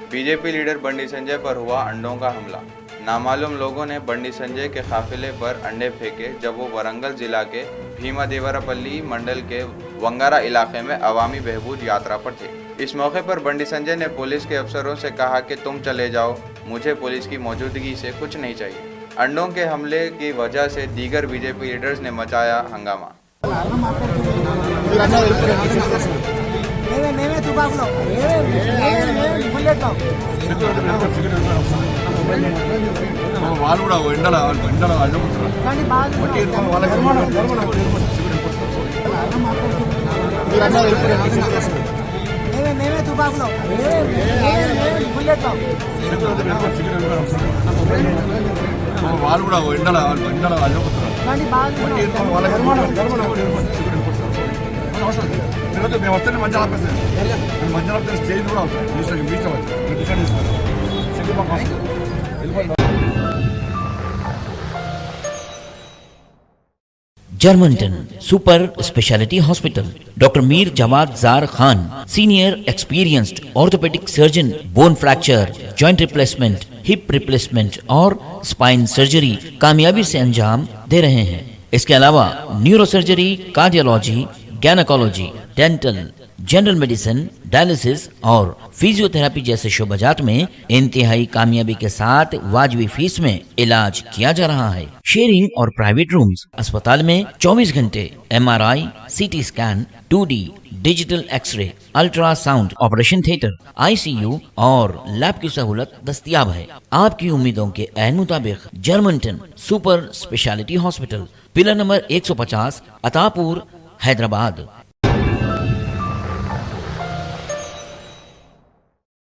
BJP leader Bandi Sanjay पर हुआ अंडों का हमला। नामालूम लोगों ने बंडी संजय के काफिले पर अंडे फेंके जब वो वरंगल जिला के भीमादेवरापल्ली मंडल के वंगारा इलाके में अवामी बहबूद यात्रा पर थे। इस मौके पर बंडी संजय ने पुलिस के अफसरों से कहा कि तुम चले जाओ, मुझे पुलिस की मौजूदगी से कुछ नहीं चाहिए। अंडों के हमले की वजह से दीगर बीजेपी लीडर्स ने मचाया हंगामा। వాళ్ళు కూడా ఎండల అడ్డుకుంటున్నారు వాళ్ళు కూడా ఎండల అడ్డుకుంటున్నారు మేము వస్తే మంచి మంచి స్టేజ్ కూడా Germanton super speciality hospital, doctor Mir Jawad Jar Khan, senior experienced orthopaedic surgeon, bone fracture, joint replacement, hip replacement और स्पाइन सर्जरी कामयाबी से अंजाम दे रहे हैं। इसके अलावा neurosurgery, cardiology, gynaecology, dental, general medicine, dialysis और फिजियोथेरेपी जैसे शोबाजात में इंतहाई कामयाबी के साथ वाजबी फीस में इलाज किया जा रहा है। शेयरिंग और प्राइवेट रूम्स, अस्पताल में 24 घंटे MRI, CT scan, 2D digital x-ray, ultrasound, operation theatre, ICU और लैब की सहूलत दस्तयाब है। आपकी उम्मीदों के ऐन मुताबिक Germanton super speciality hospital, pillar number 150, Attapur, Hyderabad.